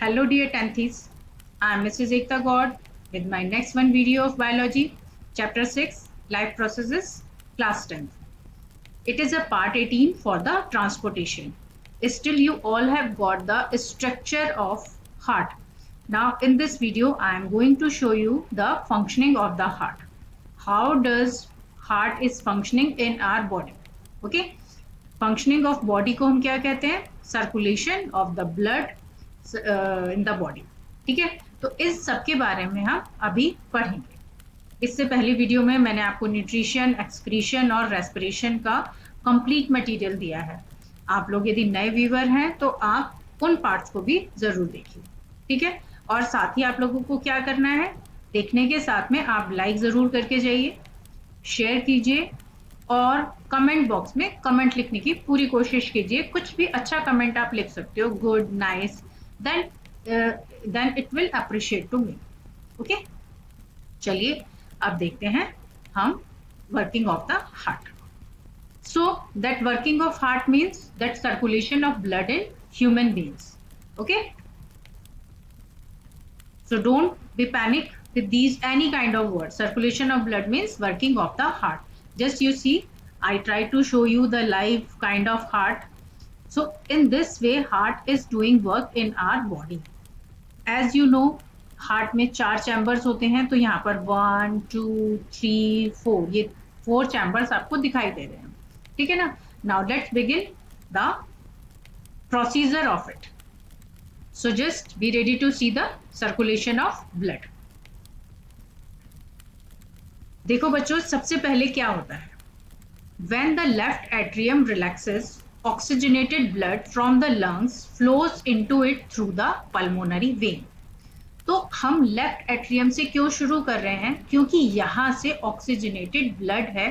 Hello dear 10th. I am Mrs. Ekta God with my next one video of biology, chapter 6, life processes, class 10th. It is a part 18 for the transportation. Still you all have got the structure of heart. Now in this video I am going to show you the functioning of the heart. How does heart is functioning in our body? Okay. Functioning of body को हम क्या कहते हैं? Circulation of the blood in the body. ठीक है, तो इस सब के बारे में हम अभी पढ़ेंगे. इससे पहले वीडियो में मैंने आपको न्यूट्रिशन, एक्सक्रीशन और रेस्पिरेशन का कंप्लीट मटेरियल दिया है. आप लोग यदि नए व्यूअर हैं तो आप उन पार्ट्स को भी जरूर देखिए. ठीक है, और साथ ही आप लोगों को क्या करना है, देखने के साथ में आप लाइक जरूर करके जाइए, शेयर कीजिए और कमेंट बॉक्स में कमेंट लिखने की पूरी कोशिश कीजिए. कुछ भी अच्छा कमेंट आप लिख सकते हो, good, nice, then it will appreciate to me. Okay, चलिए अब देखते हैं हम working of the heart. So that working of heart means that circulation of blood in human beings. Okay, so don't be panic with these any kind of word. Circulation of blood means working of the heart. Just you see, I try to show you the live kind of heart. So in this way heart is doing work in our body. As you know, heart में 4 chambers होते हैं. तो यहाँ पर 1 2 3 4 ये 4 chambers आपको दिखाई दे रहे हैं. ठीक है ना. Now let's begin the procedure of it. So just be ready to see the circulation of blood. देखो बच्चों, सबसे पहले क्या होता है? When the left atrium relaxes, oxygenated blood from the lungs flows into it through the pulmonary vein. तो हम left atrium से क्यों शुरू कर रहे हैं? क्योंकि यहाँ से ऑक्सीजनेटेड ब्लड है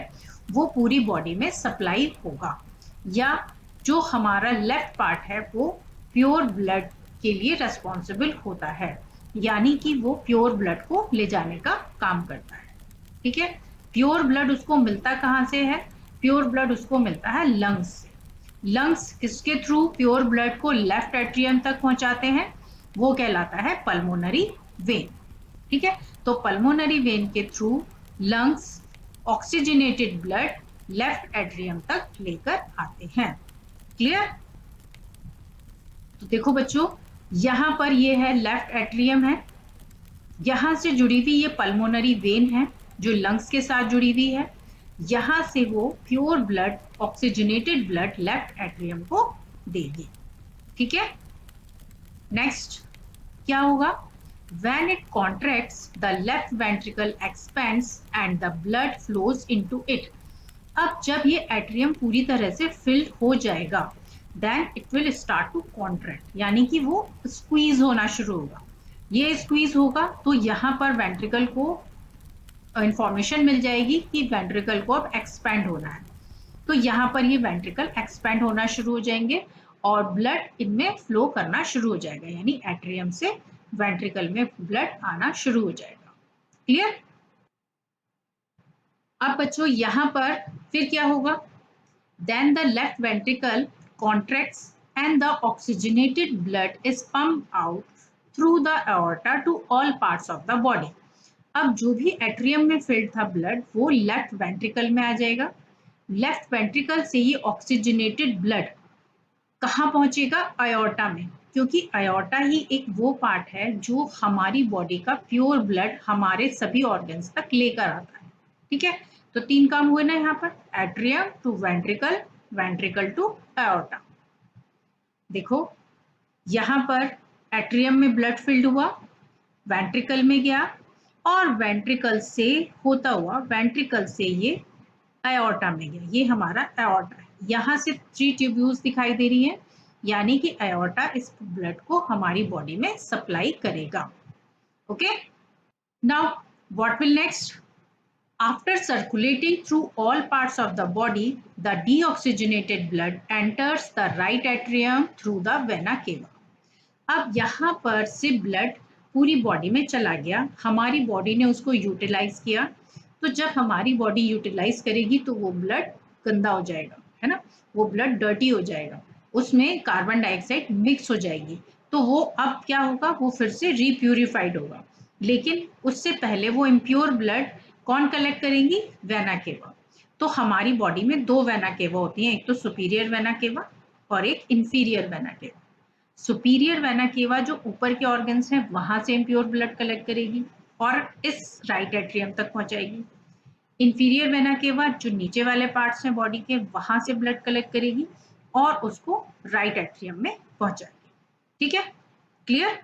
वो पूरी बॉडी में सप्लाई होगा, या जो हमारा लेफ्ट पार्ट है वो प्योर ब्लड के लिए रेस्पॉन्सिबल होता है, यानी कि वो प्योर ब्लड को ले जाने का काम करता है. ठीक है, प्योर ब्लड उसको मिलता कहाँ से है? प्योर ब्लड उसको मिलता है लंग्स से. लंग्स किसके थ्रू प्योर ब्लड को लेफ्ट एट्रियम तक पहुंचाते हैं? वो कहलाता है पल्मोनरी वेन. ठीक है, तो पल्मोनरी वेन के through lungs oxygenated blood left atrium तक लेकर आते हैं. क्लियर? तो देखो बच्चों, यहां पर ये है लेफ्ट एट्रियम है, यहां से जुड़ी हुई ये पल्मोनरी वेन है जो लंग्स के साथ जुड़ी हुई है. यहां से वो pure blood, oxygenated blood left atrium को देगी. ठीक है, नेक्स्ट क्या होगा? When it contracts, the left ventricle expands and the blood flows into it. अब जब ये एट्रियम पूरी तरह से फिल्ड हो जाएगा, then it will start to contract, यानी कि वो स्क्वीज होना शुरू होगा. ये स्क्वीज होगा तो यहाँ पर वेंट्रिकल को इंफॉर्मेशन मिल जाएगी कि वेंट्रिकल को अब एक्सपैंड होना है. तो यहाँ पर ये वेंट्रिकल एक्सपैंड होना शुरू हो जाएंगे और ब्लड इनमें फ्लो करना शुरू हो जाएगा, यानी एट्रियम से वेंट्रिकल में ब्लड आना शुरू हो जाएगा. क्लियर? अब बच्चों यहाँ पर फिर क्या होगा? Then the left ventricle contracts and the oxygenated blood is pumped out through the aorta to all parts of the body. अब जो भी एट्रियम में फिल्ड था ब्लड वो लेफ्ट वेंट्रिकल में आ जाएगा. लेफ्ट वेंट्रिकल से ये ऑक्सीजनेटेड ब्लड कहाँ पहुंचेगा? अयोर्टा में, क्योंकि अयोर्टा ही एक वो पार्ट है जो हमारी बॉडी का प्योर ब्लड हमारे सभी ऑर्गन्स तक लेकर आता है. ठीक है, तो 3 काम हुए ना यहाँ पर, atrium to ventricle, ventricle to aorta. देखो यहाँ पर एट्रियम में ब्लड फिल्ड हुआ, वेंट्रिकल में गया और वेंट्रिकल से होता हुआ वेंट्रिकल से ये अयोर्टा में गया. ये हमारा अयोर्टा है. यहाँ से 3 ट्यूब्यूल्स दिखाई दे रही हैं, यानी कि अयोर्टा इस ब्लड को हमारी बॉडी में सप्लाई करेगा. Okay, now what will next? After circulating through all parts of the body, the deoxygenated blood enters the right atrium through the vena cava. अब यहाँ पर से ब्लड पूरी बॉडी में चला गया, हमारी बॉडी ने उसको यूटिलाइज किया. तो जब हमारी बॉडी यूटिलाइज करेगी तो वो ब्लड गंदा हो जाएगा, है ना, वो ब्लड डर्टी हो जाएगा, उसमें कार्बन डाइऑक्साइड मिक्स हो जाएगी. तो वो अब क्या होगा, वो फिर से रीप्यूरिफाइड होगा। लेकिन उससे पहले वो इम्प्योर ब्लड कौन कलेक्ट करेंगी, वेना केवा। तो हमारी बॉडी में दो वेना केवा होती हैं, एक तो सुपीरियर वेना केवा और एक inferior vena cava. Superior vena cava जो ऊपर के ऑर्गन्स हैं वहां से इम्प्योर ब्लड कलेक्ट करेगी और इस राइट एट्रियम तक पहुंचाएगी। इंफीरियर वेना केवा जो नीचे वाले पार्ट्स हैं बॉडी के, वहां से ब्लड कलेक्ट करेगी और उसको राइट एट्रियम में पहुंचाएगी। ठीक है, क्लियर।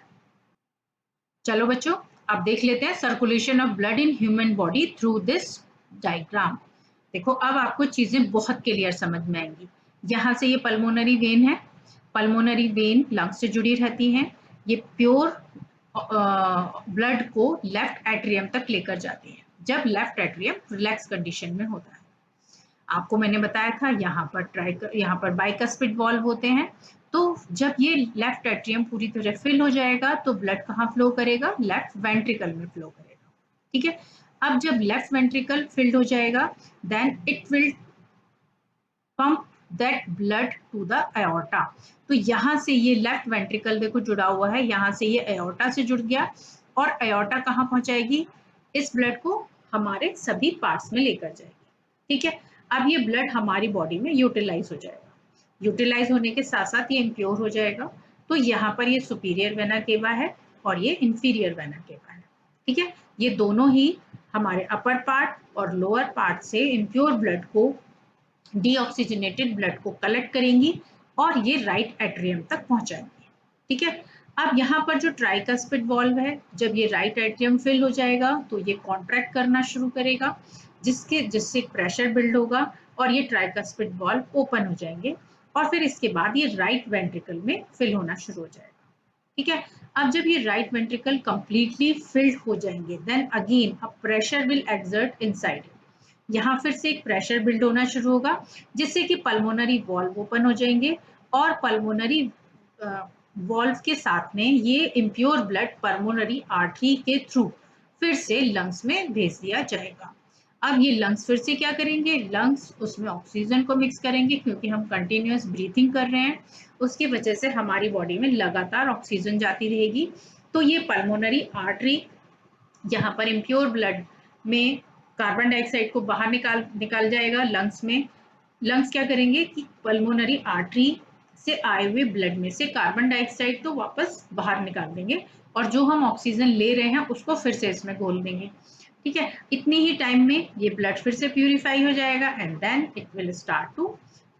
चलो बच्चों, अब देख लेते हैं circulation of blood in human body through this diagram. देखो अब आपको चीजें बहुत क्लियर समझ में आएंगी। यहाँ से ये पल्मोनरी वेन है, पल्मोनरी वेन लंग्स से जुड़ी रहती हैं, ये प्योर ब्लड को लेफ्ट एट्रियम तक लेकर जाती है जब लेफ्ट एट्रियम रिलैक्स कंडीशन में होता है। आपको मैंने बताया था यहाँ पर बाइकस्पिड वॉल्व होते हैं। तो जब ये लेफ्ट एट्रियम पूरी तरह फिल हो जाएगा तो ब्लड कहाँ फ्लो करेगा, लेफ्ट वेंट्रिकल में फ्लो करेगा। ठीक है, अब जब लेफ्ट वेंट्रिकल फिल्ड हो जाएगा then it will pump that blood to the aorta. तो यहाँ से ये लेफ्ट वेंट्रिकल देखो जुड़ा हुआ है, यहाँ से ये एओर्टा से जुड़ गया और एओर्टा कहाँ पहुंचाएगी, इस ब्लड को हमारे सभी पार्ट्स में लेकर जाएगी। ठीक है, अब ये ब्लड हमारी बॉडी में यूटिलाइज हो जाएगा, यूटिलाइज होने के साथ साथ ये इम्प्योर हो जाएगा। तो यहाँ पर ये सुपीरियर वेना केवा है और ये इंफीरियर वेना केवा है। ठीक है, ये दोनों ही हमारे अपर पार्ट और लोअर पार्ट से इम्प्योर ब्लड को, डीऑक्सीजनेटेड ब्लड को कलेक्ट करेंगी और ये राइट एट्रियम तक पहुंचाएंगी। ठीक है, अब यहाँ पर जो ट्राइकस्पिड वॉल्व है, जब ये राइट एट्रियम फिल हो जाएगा तो ये कॉन्ट्रैक्ट करना शुरू करेगा, जिससे प्रेशर बिल्ड होगा और ये ट्राइकस्पिड वॉल्व ओपन हो जाएंगे और फिर इसके बाद ये राइट वेंट्रिकल में फिल होना शुरू हो जाएगा। ठीक है, अब जब ये राइट वेंट्रिकल कंप्लीटली फिल्ड हो जाएंगे then again a pressure will exert inside. यहाँ फिर से एक प्रेशर बिल्ड होना शुरू होगा जिससे कि पल्मोनरी वॉल्व ओपन हो जाएंगे और पल्मोनरी वॉल्व के साथ में ये इम्प्योर ब्लड पल्मोनरी आर्टरी के थ्रू फिर से लंग्स में भेज दिया जाएगा। अब ये लंग्स फिर से क्या करेंगे, लंग्स उसमें ऑक्सीजन को मिक्स करेंगे क्योंकि हम कंटिन्यूअस ब्रीथिंग कर रहे हैं, उसकी वजह से हमारी बॉडी में लगातार ऑक्सीजन जाती रहेगी। तो ये पल्मोनरी आर्टरी यहाँ पर इम्प्योर ब्लड में कार्बन डाइऑक्साइड को बाहर निकाल जाएगा लंग्स में। लंग्स क्या करेंगे कि पल्मोनरी आर्टरी से आए हुए ब्लड में से कार्बन डाइऑक्साइड तो वापस बाहर निकाल देंगे और जो हम ऑक्सीजन ले रहे हैं उसको फिर से इसमें घोल देंगे। ठीक है, इतनी ही टाइम में ये ब्लड फिर से प्यूरिफाई हो जाएगा and then it will start to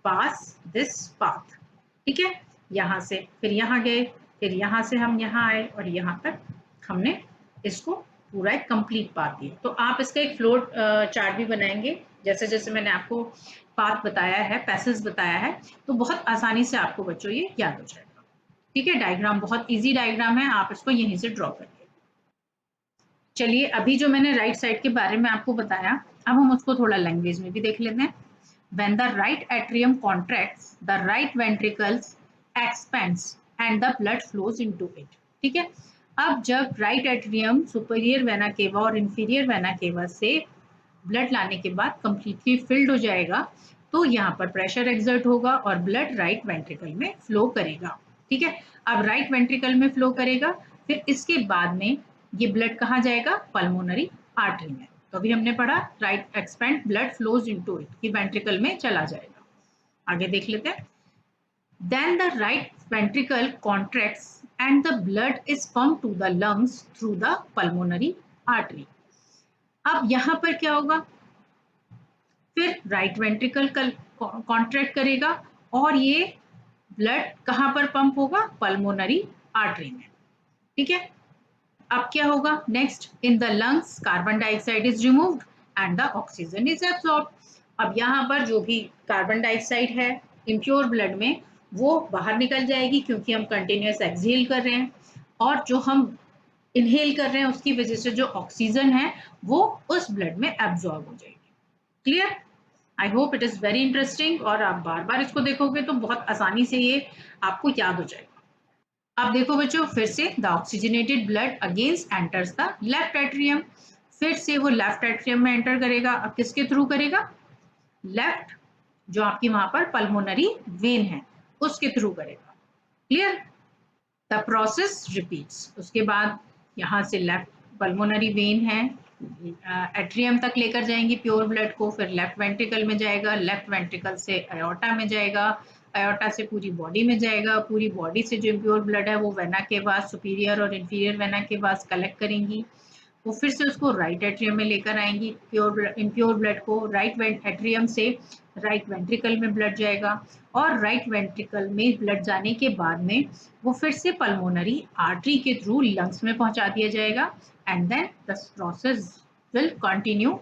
pass this path. ठीक है, यहाँ से फिर यहाँ गए, फिर यहाँ से हम यहाँ आए और यहाँ तक हमने इसको पूरा एक कंप्लीट पाथ दिया। तो आप इसका एक फ्लो चार्ट भी बनाएंगे जैसे जैसे मैंने आपको पाथ बताया है, पैसेज बताया है, तो बहुत आसानी से आपको बच्चों ये याद हो जाएगा। ठीक है, डायग्राम बहुत इजी डायग्राम है, आप इसको यहीं से ड्रॉ करिए। चलिए अभी जो मैंने राइट साइड के बारे में आपको बताया, अब हम उसको थोड़ा लैंग्वेज में भी देख लेते हैं। When the right atrium contracts, the right ventricles expands and the blood flows into it. ठीक है, अब जब right atrium superior vena cava और इंफीरियर वेना केवा से ब्लड लाने के बाद कंप्लीटली फिल्ड हो जाएगा तो यहाँ पर प्रेशर एक्सर्ट होगा और ब्लड राइट वेंट्रिकल में फ्लो करेगा। ठीक है, अब राइट वेंट्रिकल में फ्लो करेगा, फिर इसके बाद में ये ब्लड कहाँ जाएगा, पल्मोनरी आर्टरी में। तो अभी हमने पढ़ा right expand blood flows into it कि वेंट्रिकल में चला जाएगा। आगे देख लेते हैं। Then the right ventricle contracts and the blood is pump to the lungs through the pulmonary artery. अब यहाँ पर क्या होगा, फिर राइट वेंट्रिकल कॉन्ट्रैक्ट करेगा और ये ब्लड कहाँ पर पंप होगा, पल्मोनरी आर्टरी में। ठीक है, अब क्या होगा next, in the lungs carbon dioxide is removed and the oxygen is absorb. अब यहाँ पर जो भी कार्बन डाइऑक्साइड है इम्प्योर ब्लड में वो बाहर निकल जाएगी क्योंकि हम कंटिन्यूअस एक्सहेल कर रहे हैं और जो हम इनहेल कर रहे हैं उसकी वजह से जो ऑक्सीजन है वो उस ब्लड में एब्सॉर्ब हो जाएगी। Clear, I hope it is very interesting और आप बार बार इसको देखोगे तो बहुत आसानी से ये आपको याद हो जाएगा। अब देखो बच्चों फिर से the oxygenated blood against enters the left atrium, फिर से वो लेफ्ट एट्रियम में एंटर करेगा। अब किसके थ्रू करेगा, लेफ्ट जो आपकी वहां पर पल्मोनरी वेन है उसके थ्रू करेगा। Clear, the the process repeats. उसके बाद यहाँ से लेफ्ट पल्मोनरी वेन है, एट्रियम तक लेकर जाएंगी प्योर ब्लड को, फिर लेफ्ट वेंट्रिकल में जाएगा, लेफ्ट वेंट्रिकल से अयोर्टा में जाएगा, अयोर्टा से पूरी बॉडी में जाएगा, पूरी बॉडी से जो इम्प्योर ब्लड है वो वेना के पास, सुपीरियर और इन्फीरियर वेना के पास कलेक्ट करेंगी। वो फिर से उसको राइट एट्रियम में लेकर आएंगी, इम्प्योर ब्लड को राइट एट्रियम से राइट वेंट्रिकल में ब्लड जाएगा, और राइट वेंट्रिकल में ब्लड जाने के बाद में वो फिर से पल्मोनरी आर्टरी के थ्रू लंग्स में पहुंचा दिया जाएगा, and then the process will continue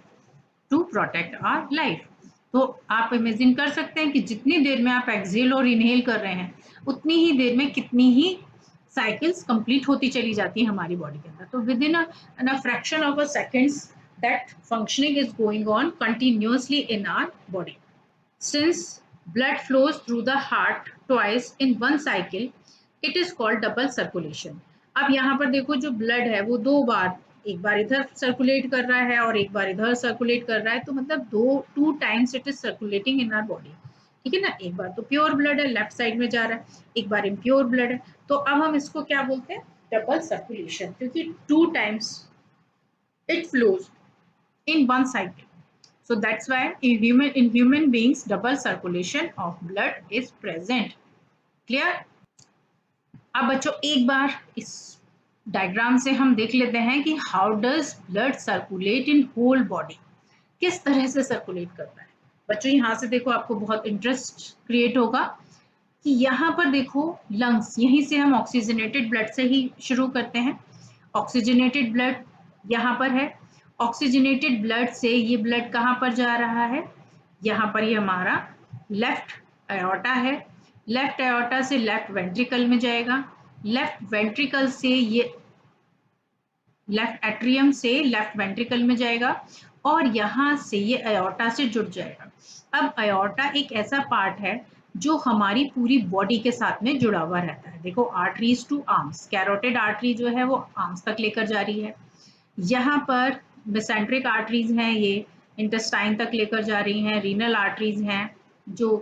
to protect our life. तो आप इमेजिन कर सकते हैं कि जितनी देर में आप एक्सहेल और इनहेल कर रहे हैं उतनी ही देर में कितनी ही साइकिल्स कंप्लीट होती चली जाती है हमारी बॉडी के अंदर। तो within a fraction of a seconds that functioning is going on continuously in our body. Since blood flows through the heart twice in one cycle, it is called double circulation। अब यहाँ पर देखो जो blood है वो दो बार, एक बार इधर सर्कुलेट कर रहा है और एक बार इधर सर्कुलेट कर रहा है, तो मतलब two times it is circulating in our body, ठीक है ना। एक बार तो प्योर ब्लड है लेफ्ट साइड में जा रहा है, एक बार इम्प्योर ब्लड है, तो अब हम इसको क्या बोलते हैं, डबल सर्कुलेशन, क्योंकि two times it flows in one cycle. So that's why in human beings double circulation of blood is present. Clear? अब बच्चों एक बार इस डायग्राम से हम देख लेते हैं कि how does blood circulate in whole body, किस तरह से सर्कुलेट करता है। बच्चों यहाँ से देखो आपको बहुत इंटरेस्ट क्रिएट होगा कि यहाँ पर देखो लंग्स, यहीं से हम ऑक्सीजनेटेड ब्लड से ही शुरू करते हैं। ऑक्सीजनेटेड ब्लड यहाँ पर है, ऑक्सीजनेटेड ब्लड से ये ब्लड कहाँ पर जा रहा है, यहाँ पर ये हमारा लेफ्ट एओर्टा है, लेफ्ट एओर्टा से लेफ्ट वेंट्रिकल में जाएगा, लेफ्ट वेंट्रिकल से ये लेफ्ट एट्रियम से लेफ्ट वेंट्रिकल में जाएगा, और यहाँ से ये एओर्टा से जुड़ जाएगा। अब एओर्टा एक ऐसा पार्ट है जो हमारी पूरी बॉडी के साथ में जुड़ा हुआ रहता है। देखो arteries to arms, carotid artery जो है वो आर्म्स तक लेकर जा रही है, यहाँ पर मेसेंट्रिक आर्टरीज हैं ये इंटेस्टाइन तक लेकर जा रही हैं, रीनल आर्टरीज हैं जो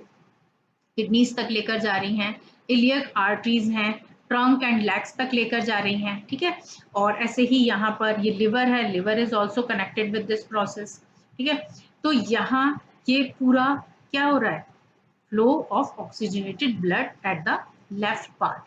किडनीज तक लेकर जा रही हैं, इलियक आर्टरीज हैं ट्रंक एंड लेग्स तक लेकर जा रही हैं, ठीक है। और ऐसे ही यहाँ पर ये लिवर है, liver is also connected with this process, ठीक है। तो यहाँ ये पूरा क्या हो रहा है, flow of oxygenated blood at the left part,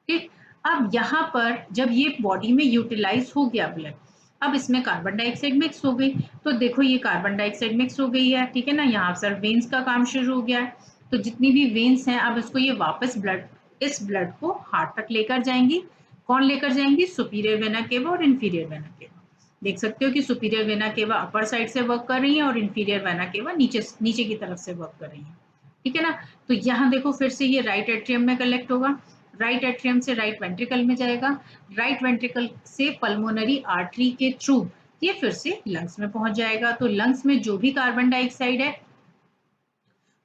ठीक। अब यहाँ पर जब ये बॉडी में यूटिलाइज हो गया ब्लड, अब इसमें कार्बन डाइऑक्साइड मिक्स हो गई, तो देखो ये कार्बन डाइऑक्साइड मिक्स हो गई है, ठीक है ना। यहाँ सर वेन्स का काम शुरू हो गया है, तो जितनी भी वेन्स हैं अब इसको ये वापस ब्लड, इस ब्लड को हार्ट तक लेकर जाएंगी। कौन लेकर जाएंगी, सुपीरियर वेना केवा और इन्फीरियर वेना केवा। देख सकते हो कि superior vena cava upper side से वर्क कर रही है और इन्फीरियर वेना केवा नीचे की तरफ से वर्क कर रही है, ठीक है ना। तो यहाँ देखो फिर से ये राइट एट्रियम में कलेक्ट होगा, राइट एट्रियम से राइट वेंट्रिकल में जाएगा, राइट वेंट्रिकल से पल्मोनरी आर्टरी के थ्रू ये फिर से लंग्स में पहुंच जाएगा। तो लंग्स में जो भी कार्बन डाइऑक्साइड है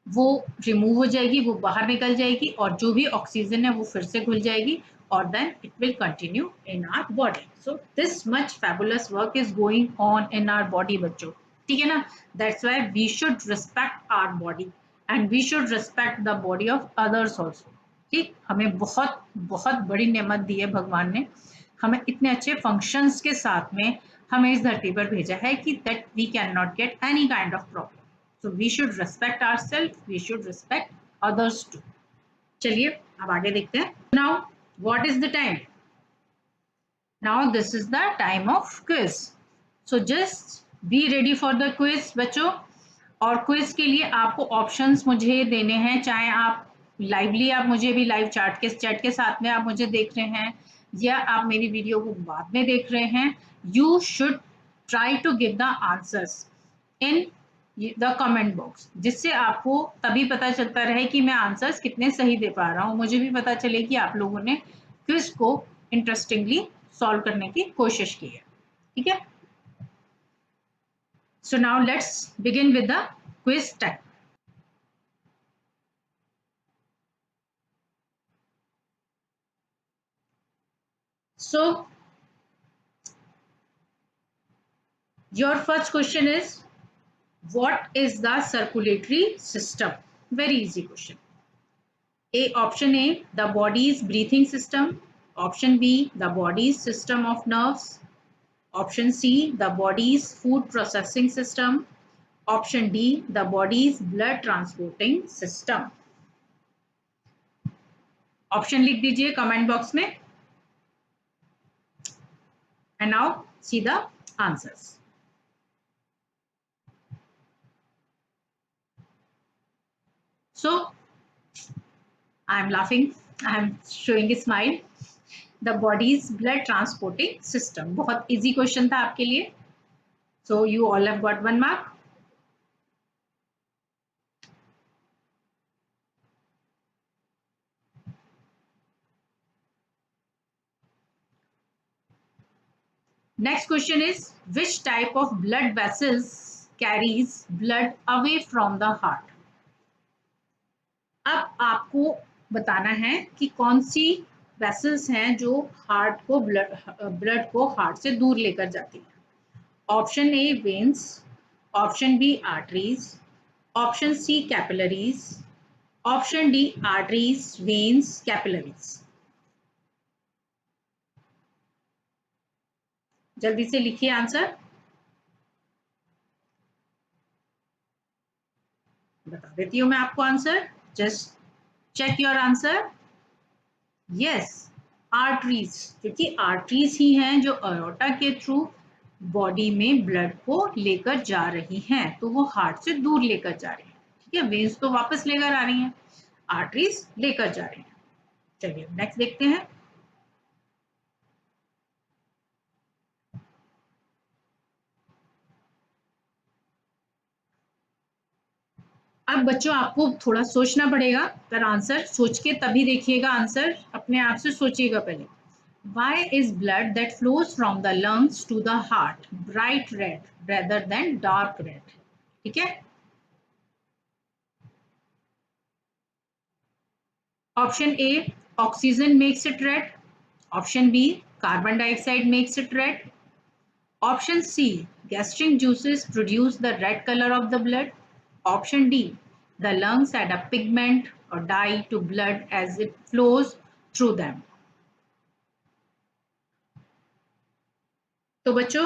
वो रिमूव हो जाएगी, वो बाहर निकल जाएगी, और जो भी ऑक्सीजन है वो फिर से घुल जाएगी, और then it will continue in our body. So this much fabulous work is going on in our body बच्चों, ठीक है ना। That's why we should respect our body and we should respect the body of others also, ठीक। हमें बहुत बहुत बड़ी नेमत दी है भगवान ने, हमें इतने अच्छे फंक्शंस के साथ में हमें इस धरती पर भेजा है कि that we can not get any kind of problem. So we should respect ourselves, we should respect others too. चलिए अब आगे देखते हैं। Now what is the time? Now this is the time of quiz. So just be ready for the quiz बच्चों। और quiz के लिए आपको ऑप्शंस मुझे देने हैं, चाहे आप लाइवली, आप मुझे भी लाइव चैट के साथ में आप मुझे देख रहे हैं या आप मेरी वीडियो को बाद में देख रहे हैं, you should try to give the answers in the comment box, जिससे आपको तभी पता चलता रहे कि मैं आंसर्स कितने सही दे पा रहा हूँ, मुझे भी पता चले कि आप लोगों ने क्विज को इंटरेस्टिंगली सॉल्व करने की कोशिश की है, ठीक है। So now let's begin with the quiz time. So your first question is what is the circulatory system? Very easy question. A, option A, the body's breathing system. Option B, the body's system of nerves. Option C, the body's food processing system. Option D, the body's blood transporting system. Option लिख दीजिए comment box में. And now see the answers. So I am laughing, I am showing a smile. The body's blood transporting system. बहुत easy question था आपके लिए. So you all have got 1 mark. Next question is, which type of blood vessels carries blood away from the heart? अब आपको बताना है कि कौन सी वेसल्स हैं जो हार्ट को ब्लड को हार्ट से दूर लेकर जाती है. Option A veins, option B arteries, option C capillaries, option D arteries veins capillaries. जल्दी से लिखिए आंसर. बता देती हूं मैं आपको answer. Just check your answer. Yes, arteries, क्योंकि आर्टरीज ही हैं जो अयोर्टा के थ्रू बॉडी में ब्लड को लेकर जा रही हैं, तो वो हार्ट से दूर लेकर जा रही है. ठीक है, वेन्स तो वापस लेकर आ रही हैं, आर्टरीज लेकर जा रही हैं. चलिए नेक्स्ट देखते हैं. अब बच्चों आपको थोड़ा सोचना पड़ेगा, पर आंसर सोच के तभी देखिएगा. आंसर अपने आप से सोचिएगा पहले. Why is blood that flows from the lungs to the heart bright red rather than dark red? ठीक है. Option A, oxygen makes it red. Option B, carbon dioxide makes it red. Option C, gastric juices produce the red color of the blood. Option D, the lungs add a pigment or dye to blood as it flows through them. तो बच्चों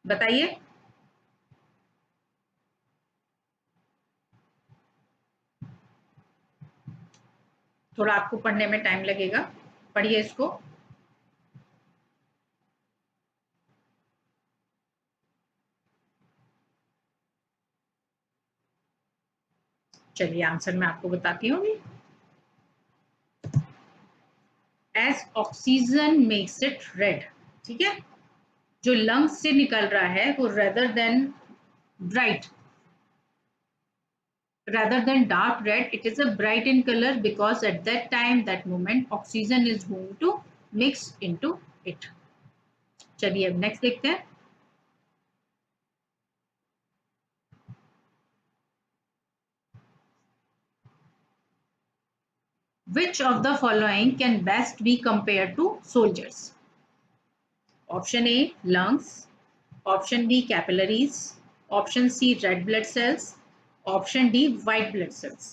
बताइए. थोड़ा आपको पढ़ने में time लगेगा, पढ़िए इसको. चलिए आंसर मैं आपको बताती हूँ. As oxygen makes it red. ठीक है, जो लंग्स से निकल रहा है वो rather than bright, rather than dark red, it is a bright in color because at that time, that moment, oxygen is going to mix into it. चलिए अब नेक्स्ट देखते हैं. Which of the following can best be compared to soldiers? Option A, lungs. Option B, capillaries. Option C, red blood cells. Option D, white blood cells.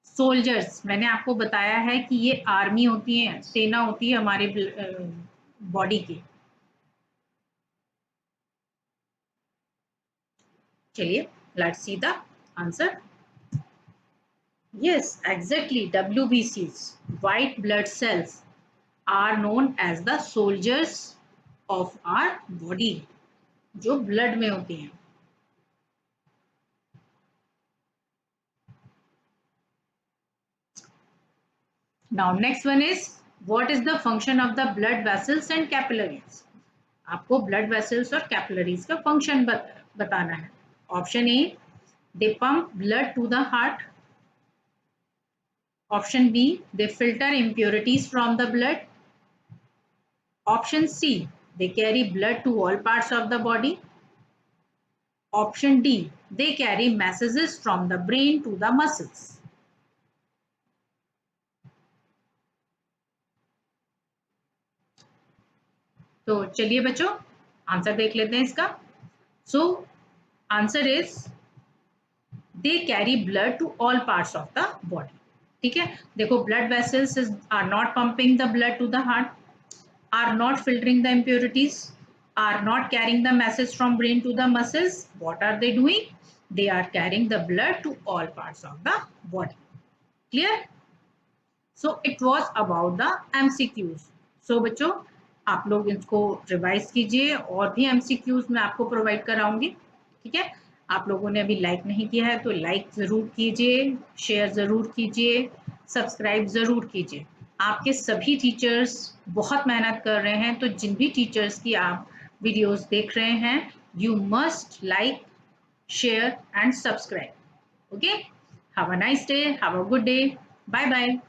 Soldiers मैंने आपको बताया है कि ये आर्मी होती है, सेना होती है हमारे बॉडी की. चलिए let's see the answer. Yes, exactly. WBCs, white blood cells, are known as the soldiers of our body, जो ब्लड में होती हैं. Now next one is, what is the function of the blood vessels and capillaries? आपको blood vessels और capillaries का function बताना है. Option A, they pump blood to the heart. Option B, they filter impurities from the blood. Option C, they carry blood to all parts of the body. Option D, they carry messages from the brain to the muscles. तो चलिए बच्चों answer देख लेते हैं इसका. So answer is, they carry blood to all parts of the body. ठीक है, देखो blood vessels are not pumping the blood to the heart, are not filtering the impurities, are not carrying the message from brain to the muscles. What are they doing? They are carrying the blood to all parts of the body. Clear? So it was about the MCQs. So बच्चों आप लोग इसको revise कीजिए, और भी MCQs मैं आपको provide कराऊंगी. ठीक है, आप लोगों ने अभी लाइक नहीं किया है तो लाइक जरूर कीजिए, शेयर जरूर कीजिए, सब्सक्राइब जरूर कीजिए. आपके सभी टीचर्स बहुत मेहनत कर रहे हैं, तो जिन भी टीचर्स की आप वीडियोस देख रहे हैं, you must like, share and subscribe. Okay, have a nice day, have a good day, bye bye.